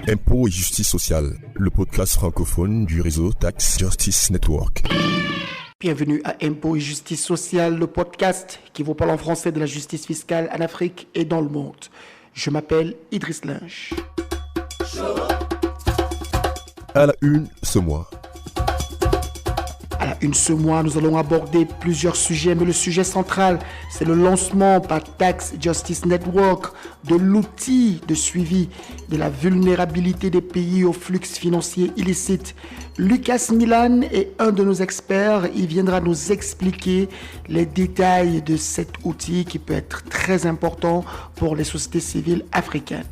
Impôts et justice sociale, le podcast francophone du réseau Tax Justice Network. Bienvenue à Impôts et justice sociale, le podcast qui vous parle en français de la justice fiscale en Afrique et dans le monde. Je m'appelle Idriss Linge. À la une ce mois. À la une ce mois, nous allons aborder plusieurs sujets, mais le sujet central, c'est le lancement par Tax Justice Network de l'outil de suivi de la vulnérabilité des pays aux flux financiers illicites. Lucas Milan est un de nos experts. Il viendra nous expliquer les détails de cet outil qui peut être très important pour les sociétés civiles africaines.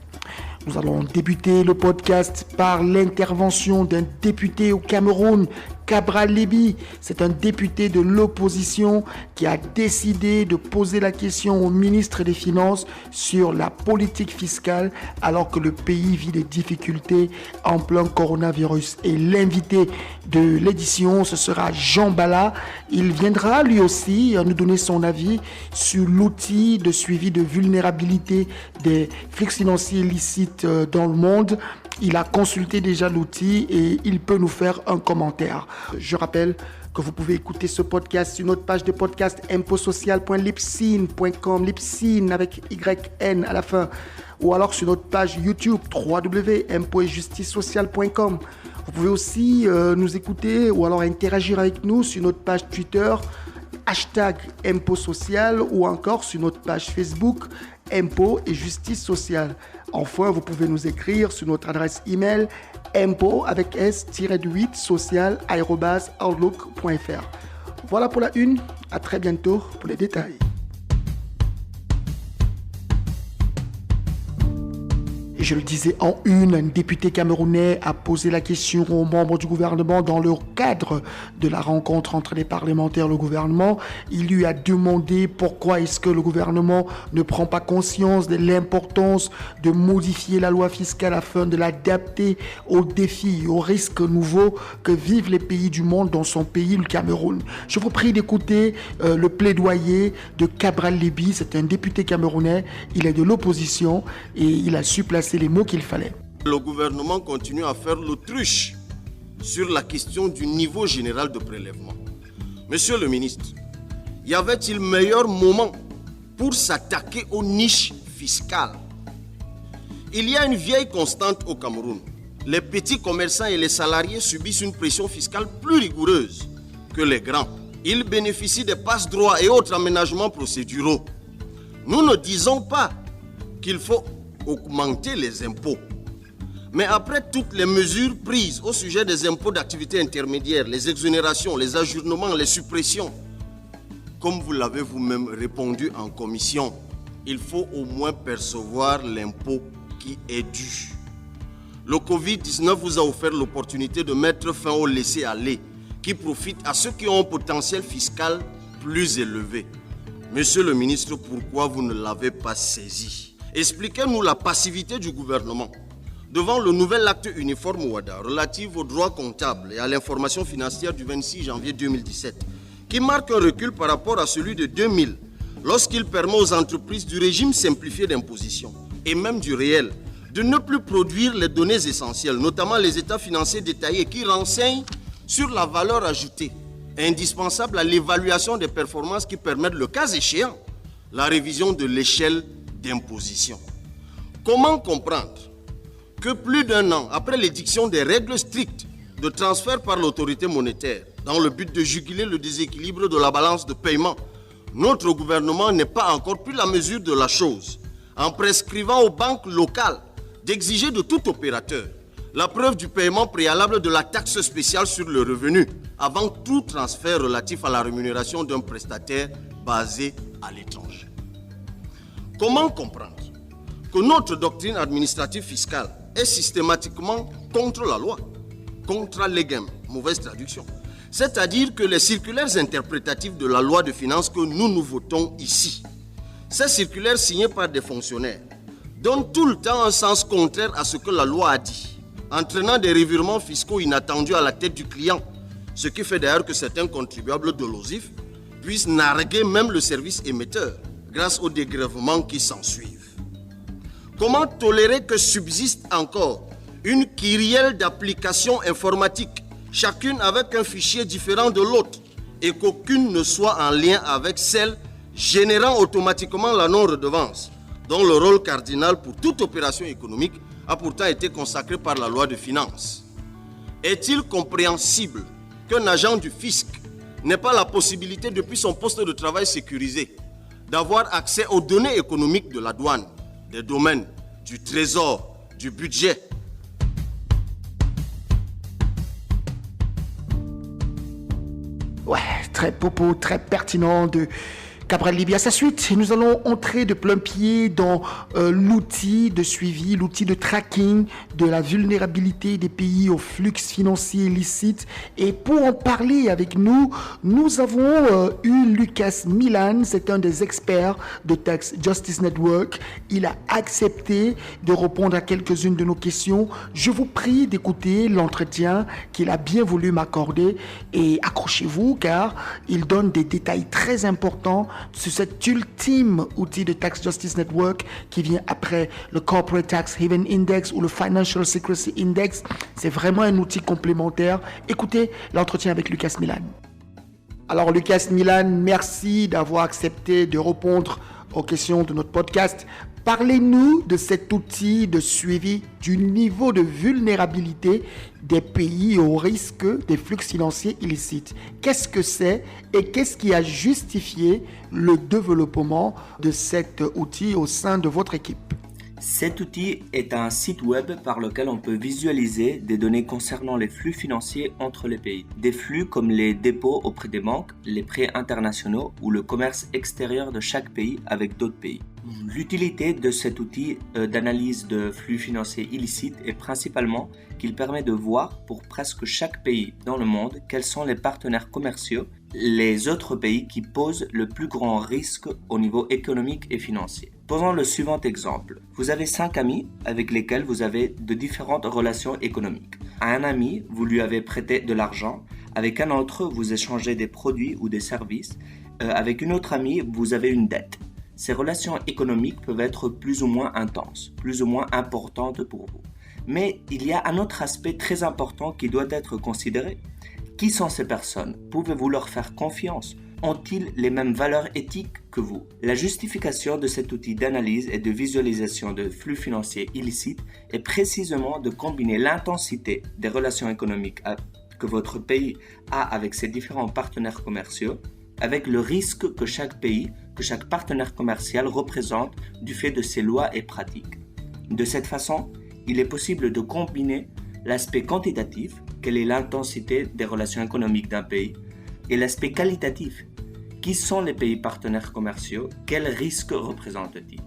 Nous allons débuter le podcast par l'intervention d'un député au Cameroun, Cabral Libi. C'est un député de l'opposition qui a décidé de poser la question au ministre des Finances sur la politique fiscale alors que le pays vit des difficultés en plein coronavirus. Et l'invité de l'édition, ce sera Jean Bala. Il viendra lui aussi nous donner son avis sur l'outil de suivi de vulnérabilité des flux financiers illicites dans le monde. Il a consulté déjà l'outil et il peut nous faire un commentaire. Je rappelle que vous pouvez écouter ce podcast sur notre page de podcast impotsocial.libsyn.com, Libsyn avec YN à la fin, ou alors sur notre page YouTube www.imposetjusticesocial.com. Vous pouvez aussi nous écouter ou alors interagir avec nous sur notre page Twitter, hashtag Impôt Social, ou encore sur notre page Facebook, Impôt et Justice Sociale. Enfin, vous pouvez nous écrire sur notre adresse email impôt avec s-8 social@outlook.fr. Voilà pour la une. À très bientôt pour les détails. Je le disais en une, un député camerounais a posé la question aux membres du gouvernement dans le cadre de la rencontre entre les parlementaires et le gouvernement. Il lui a demandé pourquoi est-ce que le gouvernement ne prend pas conscience de l'importance de modifier la loi fiscale afin de l'adapter aux défis, aux risques nouveaux que vivent les pays du monde dans son pays, le Cameroun. Je vous prie d'écouter le plaidoyer de Cabral Libi. C'est un député camerounais, il est de l'opposition et il a su placer les mots qu'il fallait. Le gouvernement continue à faire l'autruche sur la question du niveau général de prélèvement. Monsieur le ministre, y avait-il meilleur moment pour s'attaquer aux niches fiscales? Il y a une vieille constante au Cameroun. Les petits commerçants et les salariés subissent une pression fiscale plus rigoureuse que les grands. Ils bénéficient des passe-droits et autres aménagements procéduraux. Nous ne disons pas qu'il faut augmenter les impôts. Mais après toutes les mesures prises au sujet des impôts d'activité intermédiaire, les exonérations, les ajournements, les suppressions, comme vous l'avez vous-même répondu en commission, il faut au moins percevoir l'impôt qui est dû. Le Covid-19 vous a offert l'opportunité de mettre fin au laisser-aller qui profite à ceux qui ont un potentiel fiscal plus élevé. Monsieur le ministre, pourquoi vous ne l'avez pas saisi? Expliquez-nous la passivité du gouvernement devant le nouvel acte uniforme OHADA relatif aux droits comptables et à l'information financière du 26 janvier 2017 qui marque un recul par rapport à celui de 2000 lorsqu'il permet aux entreprises du régime simplifié d'imposition et même du réel de ne plus produire les données essentielles, notamment les états financiers détaillés qui renseignent sur la valeur ajoutée indispensable à l'évaluation des performances qui permettent, le cas échéant, la révision de l'échelle d'imposition. Comment comprendre que plus d'un an après l'édiction des règles strictes de transfert par l'autorité monétaire dans le but de juguler le déséquilibre de la balance de paiement, notre gouvernement n'ait pas encore pris la mesure de la chose en prescrivant aux banques locales d'exiger de tout opérateur la preuve du paiement préalable de la taxe spéciale sur le revenu avant tout transfert relatif à la rémunération d'un prestataire basé à l'étranger. Comment comprendre que notre doctrine administrative fiscale est systématiquement contre la loi, contra legem, mauvaise traduction. C'est-à-dire que les circulaires interprétatives de la loi de finances que nous votons ici, ces circulaires signées par des fonctionnaires, donnent tout le temps un sens contraire à ce que la loi a dit, entraînant des revirements fiscaux inattendus à la tête du client, ce qui fait d'ailleurs que certains contribuables dolosifs puissent narguer même le service émetteur grâce aux dégrèvements qui s'ensuivent. Comment tolérer que subsiste encore une kyrielle d'applications informatiques, chacune avec un fichier différent de l'autre, et qu'aucune ne soit en lien avec celle générant automatiquement la non-redevance, dont le rôle cardinal pour toute opération économique a pourtant été consacré par la loi de finances? Est-il compréhensible qu'un agent du fisc n'ait pas la possibilité, depuis son poste de travail sécurisé, d'avoir accès aux données économiques de la douane, des domaines, du trésor, du budget? Ouais, propos très pertinent de Cabral Libby. À sa suite, nous allons entrer de plein pied dans l'outil de suivi, l'outil de tracking de la vulnérabilité des pays au flux financier illicite. Et pour en parler avec nous, nous avons eu Lucas Milan, c'est un des experts de Tax Justice Network. Il a accepté de répondre à quelques-unes de nos questions. Je vous prie d'écouter l'entretien qu'il a bien voulu m'accorder et accrochez-vous car il donne des détails très importants sur cet ultime outil de Tax Justice Network qui vient après le Corporate Tax Haven Index ou le Financial Secrecy Index. C'est vraiment un outil complémentaire. Écoutez l'entretien avec Lucas Milan. Alors Lucas Milan, merci d'avoir accepté de répondre aux questions de notre podcast. Parlez-nous de cet outil de suivi du niveau de vulnérabilité des pays au risque des flux financiers illicites. Qu'est-ce que c'est et qu'est-ce qui a justifié le développement de cet outil au sein de votre équipe? Cet outil est un site web par lequel on peut visualiser des données concernant les flux financiers entre les pays. Des flux comme les dépôts auprès des banques, les prêts internationaux ou le commerce extérieur de chaque pays avec d'autres pays. L'utilité de cet outil d'analyse de flux financiers illicites est principalement qu'il permet de voir pour presque chaque pays dans le monde quels sont les partenaires commerciaux, les autres pays qui posent le plus grand risque au niveau économique et financier. Posons le suivant exemple. Vous avez 5 amis avec lesquels vous avez de différentes relations économiques. À un ami, vous lui avez prêté de l'argent. Avec un autre, vous échangez des produits ou des services. Avec une autre amie, vous avez une dette. Ces relations économiques peuvent être plus ou moins intenses, plus ou moins importantes pour vous. Mais il y a un autre aspect très important qui doit être considéré. Qui sont ces personnes? Pouvez-vous leur faire confiance? Ont-ils les mêmes valeurs éthiques que vous? La justification de cet outil d'analyse et de visualisation de flux financiers illicites est précisément de combiner l'intensité des relations économiques que votre pays a avec ses différents partenaires commerciaux avec le risque que chaque pays, que chaque partenaire commercial représente du fait de ses lois et pratiques. De cette façon, il est possible de combiner l'aspect quantitatif, quelle est l'intensité des relations économiques d'un pays, et l'aspect qualitatif, qui sont les pays partenaires commerciaux, quels risques représentent-ils?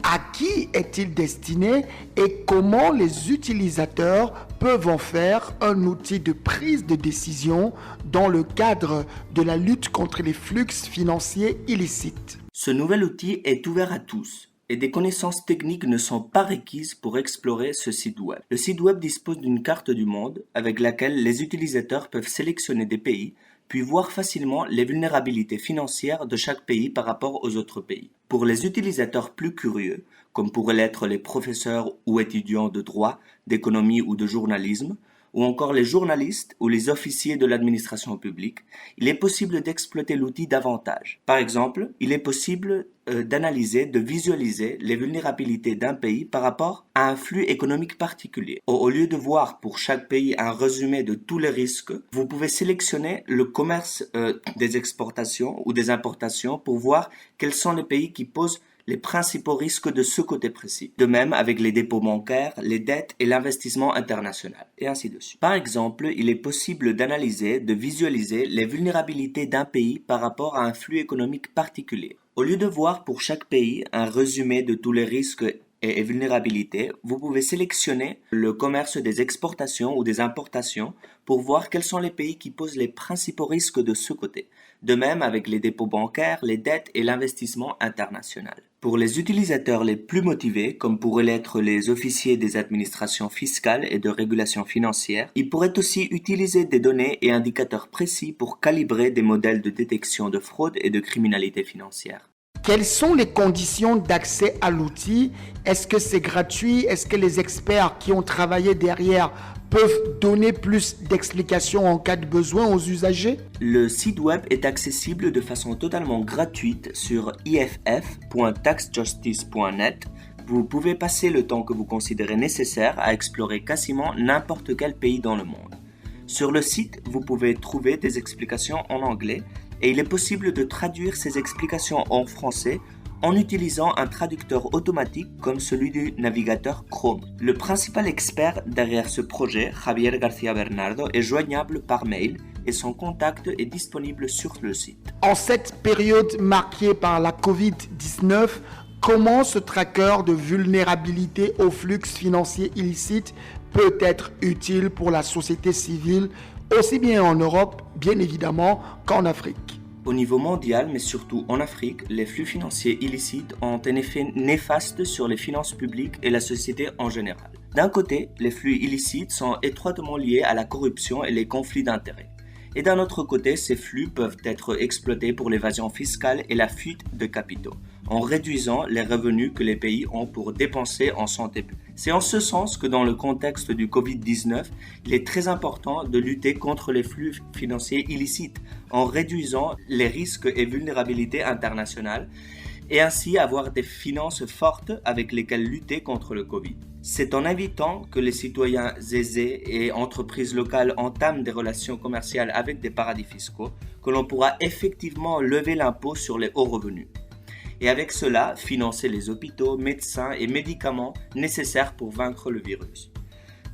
À qui est-il destiné et comment les utilisateurs peuvent en faire un outil de prise de décision dans le cadre de la lutte contre les flux financiers illicites? Ce nouvel outil est ouvert à tous et des connaissances techniques ne sont pas requises pour explorer ce site web. Le site web dispose d'une carte du monde avec laquelle les utilisateurs peuvent sélectionner des pays puis voir facilement les vulnérabilités financières de chaque pays par rapport aux autres pays. Pour les utilisateurs plus curieux, comme pourraient l'être les professeurs ou étudiants de droit, d'économie ou de journalisme, ou encore les journalistes ou les officiers de l'administration publique, il est possible d'exploiter l'outil davantage. Par exemple, il est possible d'analyser, de visualiser les vulnérabilités d'un pays par rapport à un flux économique particulier. Au lieu de voir pour chaque pays un résumé de tous les risques, vous pouvez sélectionner le commerce des exportations ou des importations pour voir quels sont les pays qui posent les principaux risques de ce côté précis. De même avec les dépôts bancaires, les dettes et l'investissement international, et ainsi de suite. Par exemple, il est possible d'analyser, de visualiser les vulnérabilités d'un pays par rapport à un flux économique particulier. Au lieu de voir pour chaque pays un résumé de tous les risques et vulnérabilités, vous pouvez sélectionner le commerce des exportations ou des importations pour voir quels sont les pays qui posent les principaux risques de ce côté. De même avec les dépôts bancaires, les dettes et l'investissement international. Pour les utilisateurs les plus motivés, comme pourraient l'être les officiers des administrations fiscales et de régulation financière, ils pourraient aussi utiliser des données et indicateurs précis pour calibrer des modèles de détection de fraude et de criminalité financière. Quelles sont les conditions d'accès à l'outil? Est-ce que c'est gratuit? Est-ce que les experts qui ont travaillé derrière peuvent donner plus d'explications en cas de besoin aux usagers? Le site web est accessible de façon totalement gratuite sur iff.taxjustice.net. Vous pouvez passer le temps que vous considérez nécessaire à explorer quasiment n'importe quel pays dans le monde. Sur le site, vous pouvez trouver des explications en anglais et il est possible de traduire ces explications en français en utilisant un traducteur automatique comme celui du navigateur Chrome. Le principal expert derrière ce projet, Javier García Bernardo, est joignable par mail et son contact est disponible sur le site. En cette période marquée par la Covid-19, comment ce tracker de vulnérabilité aux flux financiers illicites peut être utile pour la société civile, aussi bien en Europe, bien évidemment, qu'en Afrique? Au niveau mondial, mais surtout en Afrique, les flux financiers illicites ont un effet néfaste sur les finances publiques et la société en général. D'un côté, les flux illicites sont étroitement liés à la corruption et les conflits d'intérêts. Et d'un autre côté, ces flux peuvent être exploités pour l'évasion fiscale et la fuite de capitaux, en réduisant les revenus que les pays ont pour dépenser en santé publique. C'est en ce sens que dans le contexte du Covid-19, il est très important de lutter contre les flux financiers illicites, en réduisant les risques et vulnérabilités internationales, et ainsi avoir des finances fortes avec lesquelles lutter contre le Covid. C'est en évitant que les citoyens aisés et entreprises locales entament des relations commerciales avec des paradis fiscaux que l'on pourra effectivement lever l'impôt sur les hauts revenus. Et avec cela, financer les hôpitaux, médecins et médicaments nécessaires pour vaincre le virus.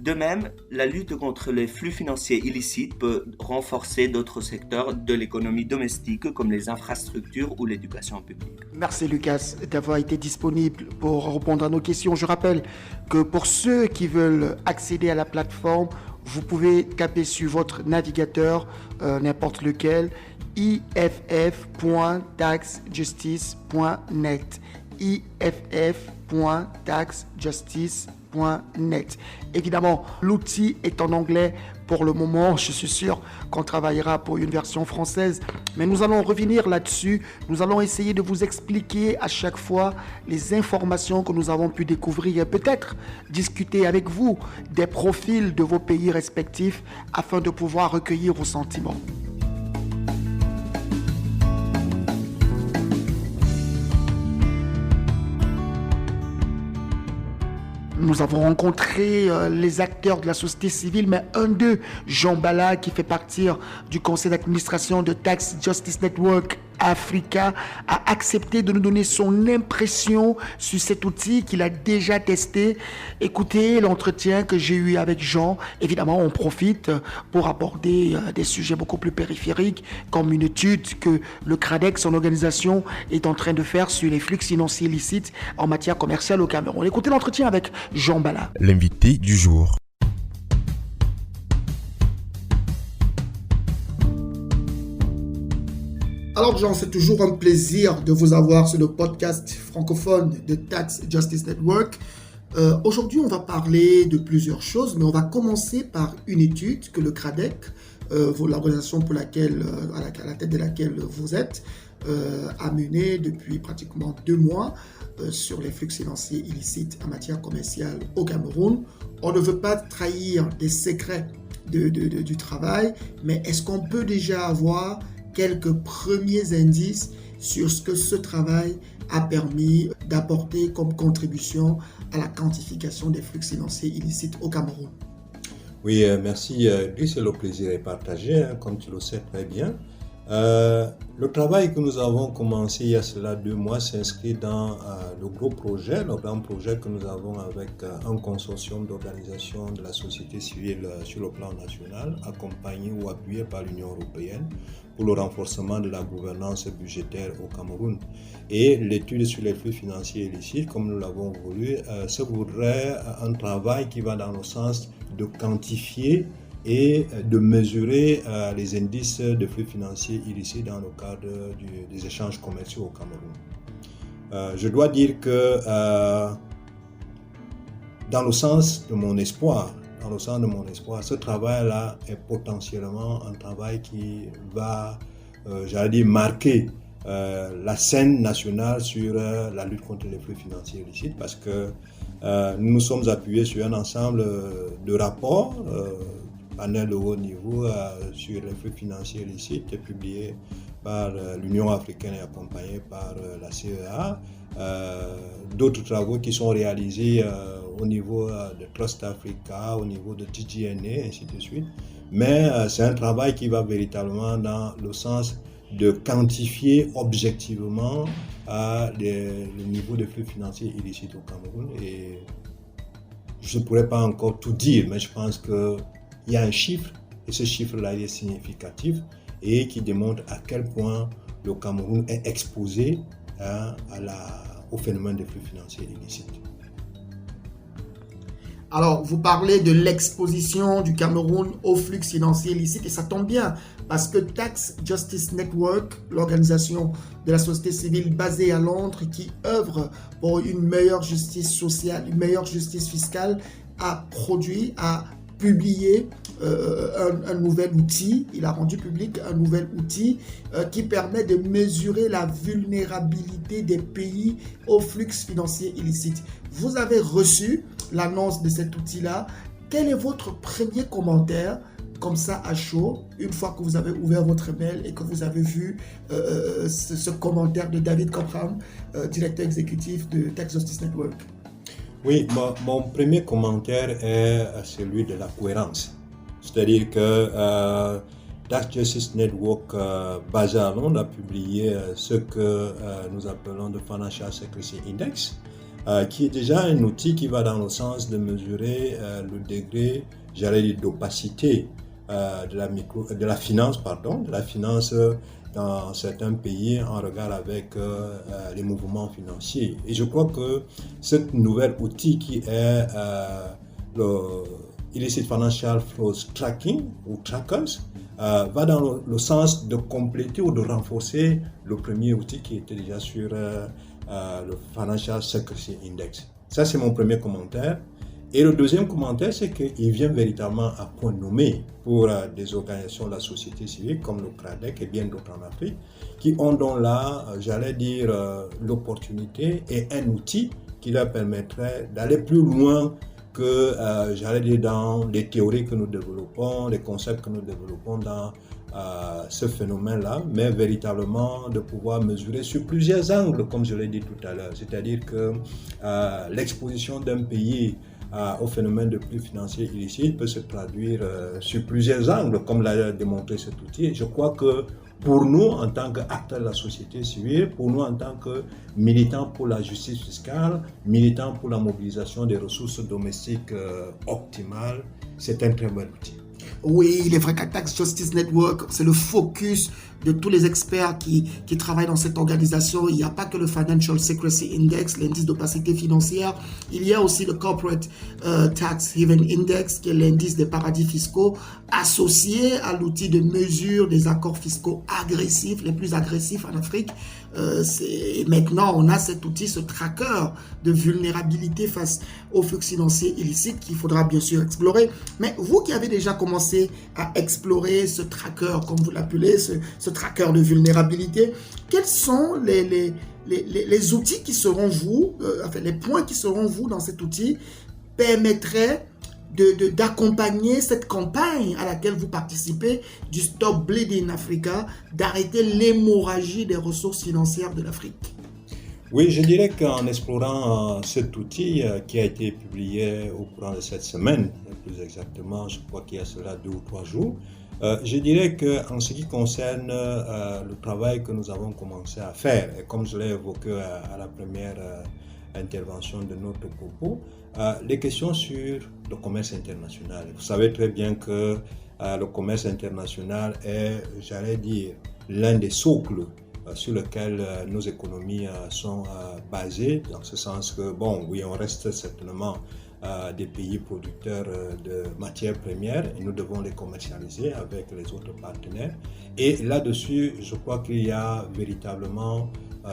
De même, la lutte contre les flux financiers illicites peut renforcer d'autres secteurs de l'économie domestique comme les infrastructures ou l'éducation publique. Merci Lucas d'avoir été disponible pour répondre à nos questions. Je rappelle que pour ceux qui veulent accéder à la plateforme, vous pouvez taper sur votre navigateur, n'importe lequel, iff.taxjustice.net. iff.taxjustice.net. Évidemment, l'outil est en anglais pour le moment. Je suis sûr qu'on travaillera pour une version française, mais nous allons revenir là-dessus. Nous allons essayer de vous expliquer à chaque fois les informations que nous avons pu découvrir et peut-être discuter avec vous des profils de vos pays respectifs afin de pouvoir recueillir vos sentiments. Nous avons rencontré les acteurs de la société civile, mais un d'eux, Jean Bala, qui fait partie du conseil d'administration de Tax Justice Network Africa, a accepté de nous donner son impression sur cet outil qu'il a déjà testé. Écoutez l'entretien que j'ai eu avec Jean. Évidemment, on profite pour aborder des sujets beaucoup plus périphériques, comme une étude que le CRADEC, son organisation, est en train de faire sur les flux financiers illicites en matière commerciale au Cameroun. Écoutez l'entretien avec Jean Bala. L'invité du jour. Alors Jean, c'est toujours un plaisir de vous avoir sur le podcast francophone de Tax Justice Network. Aujourd'hui, on va parler de plusieurs choses, mais on va commencer par une étude que le CRADEC, l'organisation pour laquelle, à la tête de laquelle vous êtes, a menée depuis pratiquement 2 mois sur les flux financiers illicites en matière commerciale au Cameroun. On ne veut pas trahir des secrets du travail, mais est-ce qu'on peut déjà avoir quelques premiers indices sur ce que ce travail a permis d'apporter comme contribution à la quantification des flux financiers illicites au Cameroun? Oui, merci. Le plaisir est partagé, comme tu le sais très bien. Le travail que nous avons commencé il y a cela 2 mois s'inscrit dans le gros projet, le grand projet que nous avons avec un consortium d'organisations de la société civile sur le plan national, accompagné ou appuyé par l'Union européenne pour le renforcement de la gouvernance budgétaire au Cameroun. Et l'étude sur les flux financiers illicites, comme nous l'avons voulu, se voudrait un travail qui va dans le sens de quantifier et de mesurer les indices de flux financiers illicites dans le cadre des échanges commerciaux au Cameroun. Je dois dire que dans le sens de mon espoir, ce travail-là est potentiellement un travail qui va, marquer la scène nationale sur la lutte contre les flux financiers illicites, parce que nous nous sommes appuyés sur un ensemble de rapports, panel de haut niveau sur les flux financiers illicites, publiés par l'Union africaine et accompagné par la CEA, d'autres travaux qui sont réalisés au niveau de Trust Africa, au niveau de TGNA, ainsi de suite. Mais c'est un travail qui va véritablement dans le sens de quantifier objectivement le niveau de flux financiers illicites au Cameroun. Et je ne pourrais pas encore tout dire, mais je pense qu'il y a un chiffre, et ce chiffre-là est significatif, et qui démontre à quel point le Cameroun est exposé au phénomène des flux financiers illicites. Alors, vous parlez de l'exposition du Cameroun aux flux financiers illicites, et ça tombe bien, parce que Tax Justice Network, l'organisation de la société civile basée à Londres qui œuvre pour une meilleure justice sociale, une meilleure justice fiscale, a publié un nouvel outil, il a rendu public un nouvel outil qui permet de mesurer la vulnérabilité des pays aux flux financiers illicites. Vous avez reçu l'annonce de cet outil-là. Quel est votre premier commentaire, comme ça à chaud, une fois que vous avez ouvert votre mail et que vous avez vu ce commentaire de David Cobham, directeur exécutif de Tax Justice Network? Oui, mon premier commentaire est celui de la cohérence. C'est-à-dire que Tax Justice Network, basé à Londres, a publié ce que nous appelons le Financial Secrecy Index, qui est déjà un outil qui va dans le sens de mesurer le degré, d'opacité de la finance dans certains pays en regard avec les mouvements financiers. Et je crois que ce nouvel outil qui est le Illicit Financial Flows Tracking ou Trackers va dans le sens de compléter ou de renforcer le premier outil qui était déjà sur le Financial Secrecy Index. Ça, c'est mon premier commentaire. Et le deuxième commentaire, c'est qu'il vient véritablement à point nommé pour des organisations de la société civile comme le CRADEC et bien d'autres en Afrique, qui ont donc là, l'opportunité et un outil qui leur permettrait d'aller plus loin que, dans les théories que nous développons, les concepts que nous développons dans ce phénomène-là, mais véritablement de pouvoir mesurer sur plusieurs angles, comme je l'ai dit tout à l'heure. C'est-à-dire que l'exposition d'un pays au phénomène de flux financiers illicites peut se traduire sur plusieurs angles, comme l'a démontré cet outil. Et je crois que pour nous, en tant qu'acteurs de la société civile, pour nous, en tant que militants pour la justice fiscale, militants pour la mobilisation des ressources domestiques optimales, c'est un très bon outil. Oui, il est vrai qu'à Tax Justice Network, c'est le focus de tous les experts qui travaillent dans cette organisation. Il n'y a pas que le Financial Secrecy Index, l'indice d'opacité financière. Il y a aussi le Corporate Tax Haven Index, qui est l'indice des paradis fiscaux, associé à l'outil de mesure des accords fiscaux agressifs, les plus agressifs en Afrique. Et maintenant, on a cet outil, ce tracker de vulnérabilité face aux flux financiers illicites qu'il faudra bien sûr explorer. Mais vous qui avez déjà commencé à explorer ce tracker, comme vous l'appelez, ce tracker de vulnérabilité, quels sont les outils qui seront les points qui seront dans cet outil permettraient d'accompagner cette campagne à laquelle vous participez du Stop Bleeding Africa, d'arrêter l'hémorragie des ressources financières de l'Afrique? Oui, je dirais qu'en explorant cet outil qui a été publié au courant de cette semaine, plus exactement, je crois qu'il y a cela 2 ou 3 jours, je dirais qu'en ce qui concerne le travail que nous avons commencé à faire, et comme je l'ai évoqué à la première intervention de notre propos, les questions sur le commerce international. Vous savez très bien que le commerce international est, l'un des socles sur lequel nos économies sont basées, dans ce sens que, on reste certainement des pays producteurs de matières premières et nous devons les commercialiser avec les autres partenaires. Et là-dessus, je crois qu'il y a véritablement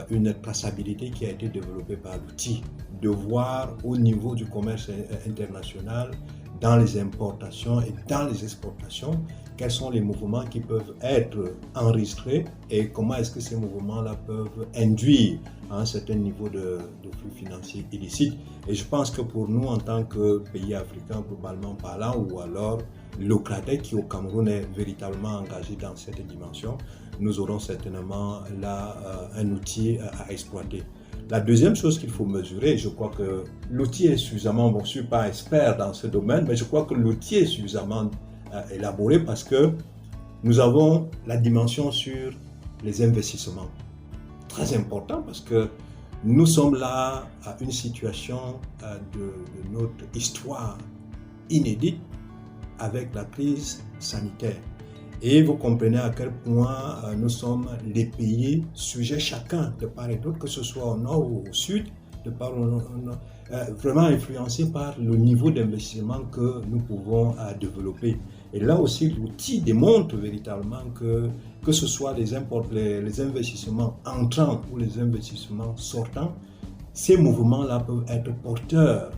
une traçabilité qui a été développée par l'outil, de voir au niveau du commerce international, dans les importations et dans les exportations, quels sont les mouvements qui peuvent être enregistrés et comment est-ce que ces mouvements-là peuvent induire à un certain niveau de flux financiers illicites. Et je pense que pour nous, en tant que pays africains, globalement parlant, ou alors l'OCRADEC qui au Cameroun est véritablement engagé dans cette dimension, nous aurons certainement là un outil à exploiter. La deuxième chose qu'il faut mesurer, je crois que l'outil est suffisamment, bon, je ne suis pas expert dans ce domaine, mais je crois que l'outil est suffisamment élaboré parce que nous avons la dimension sur les investissements. Très important parce que nous sommes là à une situation de notre histoire inédite avec la crise sanitaire. Et vous comprenez à quel point nous sommes les pays sujets chacun, de part et d'autre, que ce soit au nord ou au sud, de part vraiment influencés par le niveau d'investissement que nous pouvons développer. Et là aussi, l'outil démontre véritablement que ce soit les investissements entrants ou les investissements sortants, ces mouvements-là peuvent être porteurs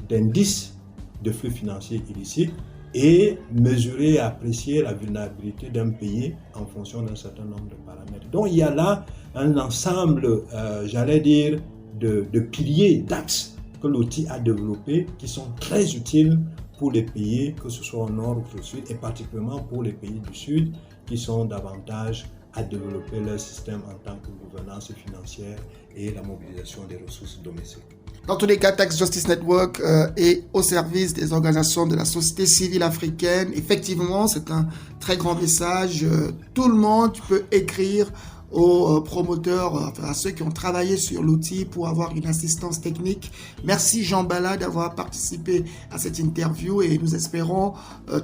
d'indices de flux financiers illicites et mesurer et apprécier la vulnérabilité d'un pays en fonction d'un certain nombre de paramètres. Donc il y a là un ensemble, j'allais dire, de piliers, d'axes que l'outil a développés qui sont très utiles pour les pays, que ce soit au nord ou au sud, et particulièrement pour les pays du sud qui sont davantage à développer leur système en tant que gouvernance financière et la mobilisation des ressources domestiques. Dans tous les cas, Tax Justice Network est au service des organisations de la société civile africaine. Effectivement, c'est un très grand message. Tout le monde peut écrire aux promoteurs, à ceux qui ont travaillé sur l'outil pour avoir une assistance technique. Merci Jean Bala d'avoir participé à cette interview et nous espérons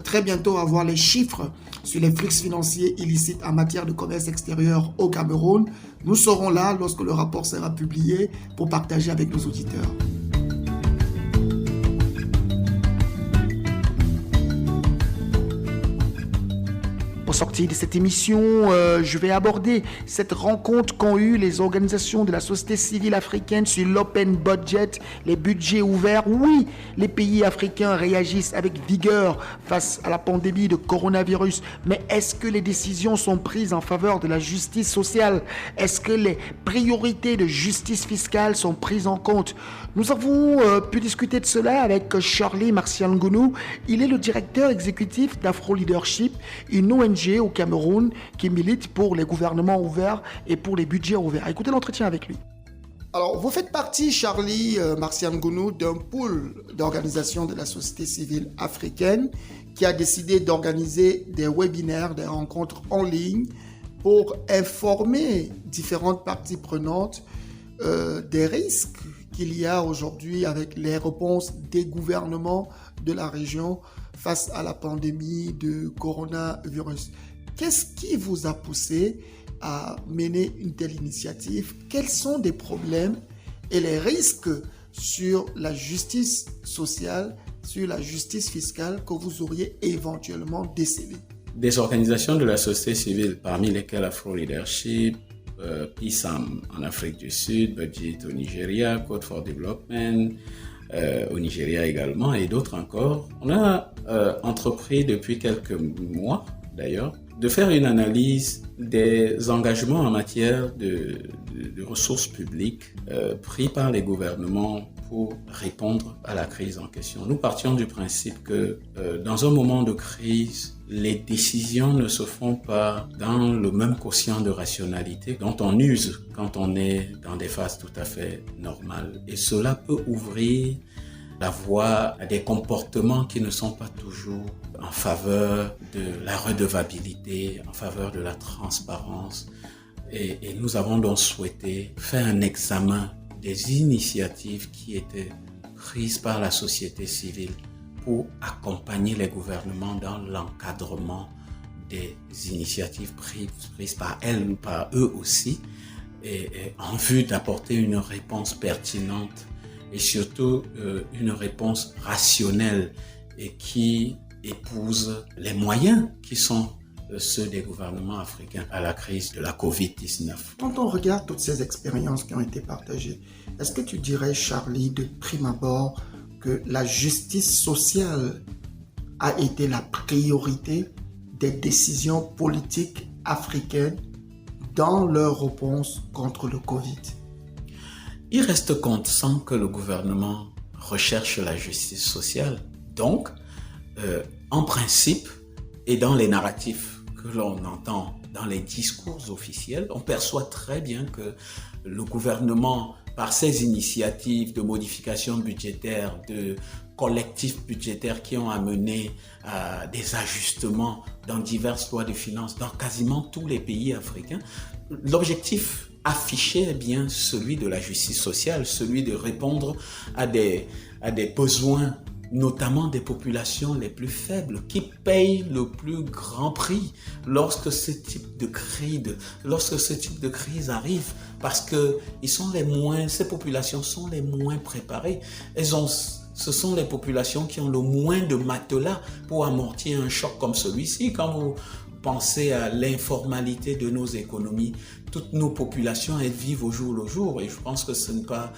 très bientôt avoir les chiffres sur les flux financiers illicites en matière de commerce extérieur au Cameroun. Nous serons là lorsque le rapport sera publié pour partager avec nos auditeurs. Au sortir de cette émission, je vais aborder cette rencontre qu'ont eu les organisations de la société civile africaine sur l'open budget, les budgets ouverts. Oui, les pays africains réagissent avec vigueur face à la pandémie de coronavirus. Mais est-ce que les décisions sont prises en faveur de la justice sociale? Est-ce que les priorités de justice fiscale sont prises en compte? Nous avons pu discuter de cela avec Charlie Marcial-Ngounou. Il est le directeur exécutif d'Afro Leadership, une ONG au Cameroun qui milite pour les gouvernements ouverts et pour les budgets ouverts. Écoutez l'entretien avec lui. Alors, vous faites partie, Charlie Marcial-Ngounou, d'un pool d'organisations de la société civile africaine qui a décidé d'organiser des webinaires, des rencontres en ligne pour informer différentes parties prenantes des risques qu'il y a aujourd'hui avec les réponses des gouvernements de la région face à la pandémie de coronavirus. Qu'est-ce qui vous a poussé à mener une telle initiative? Quels sont des problèmes et les risques sur la justice sociale, sur la justice fiscale que vous auriez éventuellement décelés? Des organisations de la société civile, parmi lesquelles Afro Leadership, PISAM en Afrique du Sud, Budget au Nigeria, Code for Development, au Nigeria également, et d'autres encore. On a entrepris depuis quelques mois, d'ailleurs, de faire une analyse des engagements en matière de ressources publiques pris par les gouvernements pour répondre à la crise en question. Nous partions du principe que dans un moment de crise, les décisions ne se font pas dans le même quotient de rationalité dont on use quand on est dans des phases tout à fait normales. Et cela peut ouvrir la voie à des comportements qui ne sont pas toujours en faveur de la redevabilité, en faveur de la transparence. Et nous avons donc souhaité faire un examen des initiatives qui étaient prises par la société civile pour accompagner les gouvernements dans l'encadrement des initiatives prises par elles ou par eux aussi, et en vue d'apporter une réponse pertinente et surtout une réponse rationnelle et qui épouse les moyens qui sont ceux des gouvernements africains à la crise de la Covid-19. Quand on regarde toutes ces expériences qui ont été partagées, est-ce que tu dirais, Charlie, de prime abord, que la justice sociale a été la priorité des décisions politiques africaines dans leur réponse contre le Covid? Il reste constant que le gouvernement recherche la justice sociale. Donc, en principe, et dans les narratifs que l'on entend dans les discours officiels, on perçoit très bien que le gouvernement, par ses initiatives de modification budgétaire, de collectifs budgétaires qui ont amené à des ajustements dans diverses lois de finances dans quasiment tous les pays africains, l'objectif affiché est bien celui de la justice sociale, celui de répondre à des besoins, notamment des populations les plus faibles, qui payent le plus grand prix lorsque ce type de crise arrive, parce que ces populations sont les moins préparées. Ce sont les populations qui ont le moins de matelas pour amortir un choc comme celui-ci. Quand vous pensez à l'informalité de nos économies, toutes nos populations, elles vivent au jour le jour. Et je pense que ce n'est pas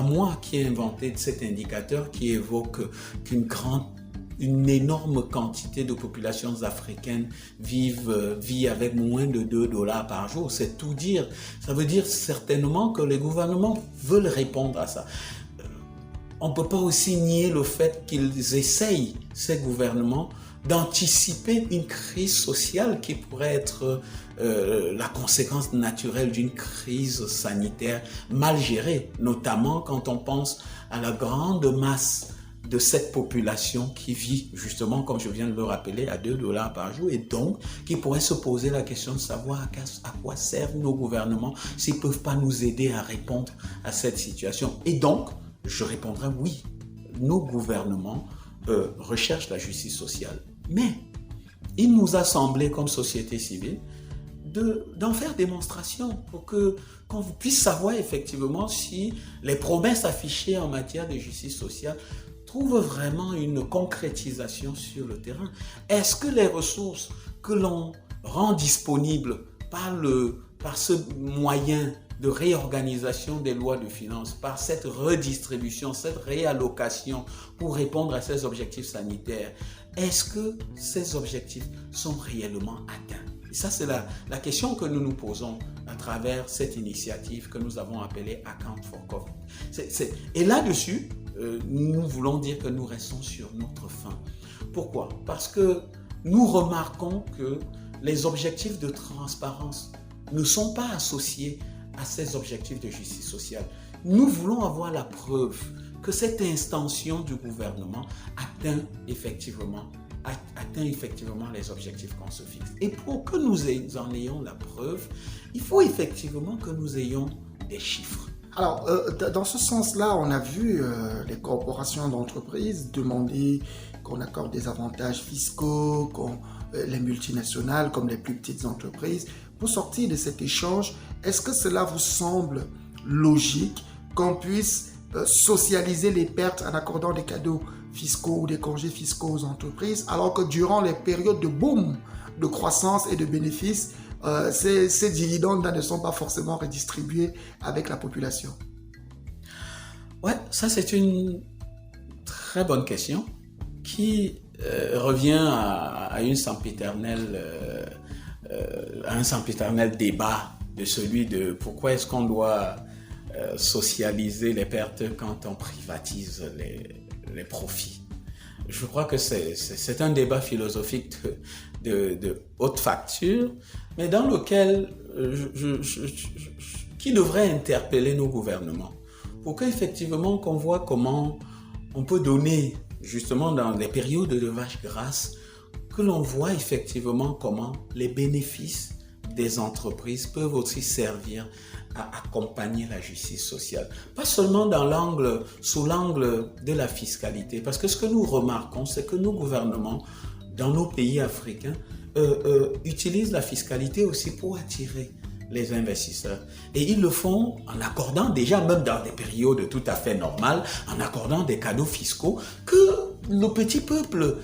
moi qui ai inventé cet indicateur qui évoque qu'une énorme quantité de populations africaines vit avec moins de $2 par jour. C'est tout dire. Ça veut dire certainement que les gouvernements veulent répondre à ça. On ne peut pas aussi nier le fait qu'ils essayent, ces gouvernements, d'anticiper une crise sociale qui pourrait être la conséquence naturelle d'une crise sanitaire mal gérée, notamment quand on pense à la grande masse de cette population qui vit justement, comme je viens de le rappeler, à $2 par jour, et donc qui pourrait se poser la question de savoir à quoi servent nos gouvernements s'ils ne peuvent pas nous aider à répondre à cette situation. Et donc, je répondrai oui, nos gouvernements recherchent la justice sociale. Mais il nous a semblé, comme société civile, d'en faire démonstration pour qu'on puisse savoir effectivement si les promesses affichées en matière de justice sociale trouvent vraiment une concrétisation sur le terrain. Est-ce que les ressources que l'on rend disponibles par ce moyen de réorganisation des lois de finances, par cette redistribution, cette réallocation pour répondre à ces objectifs sanitaires, est-ce que ces objectifs sont réellement atteints? Et ça, c'est la question que nous nous posons à travers cette initiative que nous avons appelée Account for COVID. Et là-dessus, nous voulons dire que nous restons sur notre faim. Pourquoi? Parce que nous remarquons que les objectifs de transparence ne sont pas associés à ces objectifs de justice sociale. Nous voulons avoir la preuve que cette intention du gouvernement atteint effectivement les objectifs qu'on se fixe. Et pour que nous en ayons la preuve, il faut effectivement que nous ayons des chiffres. Alors, dans ce sens-là, on a vu les corporations d'entreprises demander qu'on accorde des avantages fiscaux, les multinationales comme les plus petites entreprises. Pour sortir de cet échange, est-ce que cela vous semble logique qu'on puisse socialiser les pertes en accordant des cadeaux fiscaux ou des congés fiscaux aux entreprises, alors que durant les périodes de boom, de croissance et de bénéfices, ces dividendes ne sont pas forcément redistribués avec la population? Ouais, ça c'est une très bonne question qui revient à un sempiternel débat de celui de pourquoi est-ce qu'on doit socialiser les pertes quand on privatise les profits. Je crois que c'est un débat philosophique de haute facture, mais dans lequel qui devrait interpeller nos gouvernements pour qu'effectivement qu'on voit comment on peut donner justement dans les périodes de vaches grasses, que l'on voit effectivement comment les bénéfices des entreprises peuvent aussi servir à accompagner la justice sociale. Pas seulement sous l'angle de la fiscalité, parce que ce que nous remarquons, c'est que nos gouvernements, dans nos pays africains, utilisent la fiscalité aussi pour attirer les investisseurs. Et ils le font en accordant déjà, même dans des périodes tout à fait normales, en accordant des cadeaux fiscaux que le petit peuple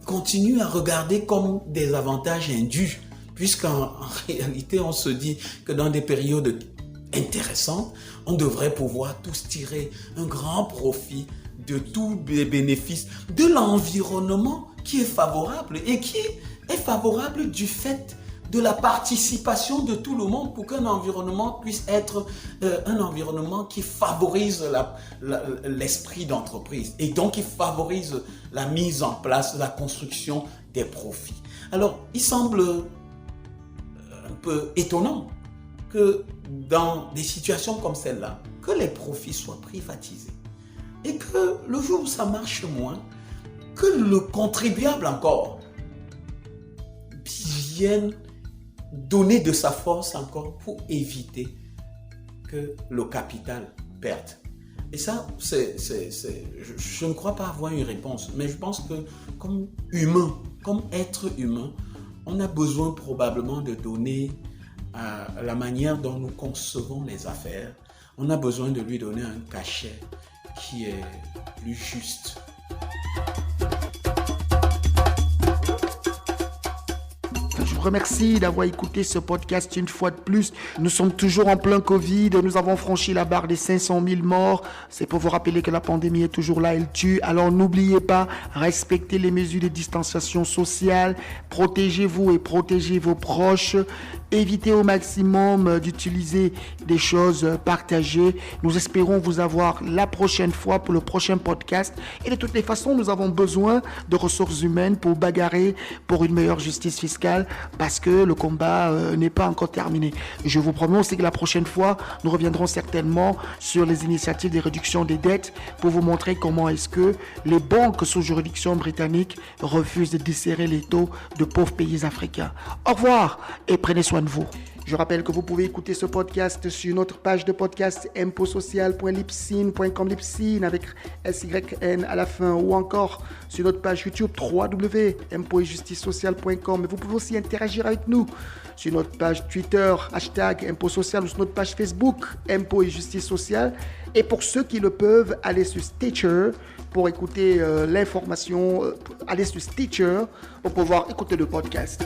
continue à regarder comme des avantages indus, puisqu'en réalité, on se dit que dans des périodes intéressante, on devrait pouvoir tous tirer un grand profit de tous les bénéfices de l'environnement qui est favorable et qui est favorable du fait de la participation de tout le monde pour qu'un environnement puisse être un environnement qui favorise l'esprit d'entreprise et donc qui favorise la mise en place, la construction des profits. Alors, il semble un peu étonnant que dans des situations comme celle-là, que les profits soient privatisés et que le jour où ça marche moins, que le contribuable encore vienne donner de sa force encore pour éviter que le capital perde. Et ça, je ne crois pas avoir une réponse, mais je pense que comme humain, comme être humain, on a besoin probablement de donner à la manière dont nous concevons les affaires, on a besoin de lui donner un cachet qui est plus juste. Je vous remercie d'avoir écouté ce podcast une fois de plus. Nous sommes toujours en plein Covid. Nous avons franchi la barre des 500 000 morts. C'est pour vous rappeler que la pandémie est toujours là, elle tue. Alors n'oubliez pas, respectez les mesures de distanciation sociale. Protégez-vous et protégez vos proches. Évitez au maximum d'utiliser des choses partagées. Nous espérons vous avoir la prochaine fois pour le prochain podcast. Et de toutes les façons, nous avons besoin de ressources humaines pour bagarrer pour une meilleure justice fiscale parce que le combat n'est pas encore terminé. Je vous promets aussi que la prochaine fois, nous reviendrons certainement sur les initiatives de réduction des dettes pour vous montrer comment est-ce que les banques sous juridiction britannique refusent de desserrer les taux de pauvres pays africains. Au revoir et prenez soin de vous. Je rappelle que vous pouvez écouter ce podcast sur notre page de podcast impotsocial.libsyn.com Libsyn avec SYN à la fin ou encore sur notre page YouTube www.imposetjusticesociale.com. Mais vous pouvez aussi interagir avec nous sur notre page Twitter #impotsocial ou sur notre page Facebook Impôts et Justice Sociale. Et pour ceux qui le peuvent, allez sur Stitcher pour écouter l'information, allez sur Stitcher pour pouvoir écouter le podcast.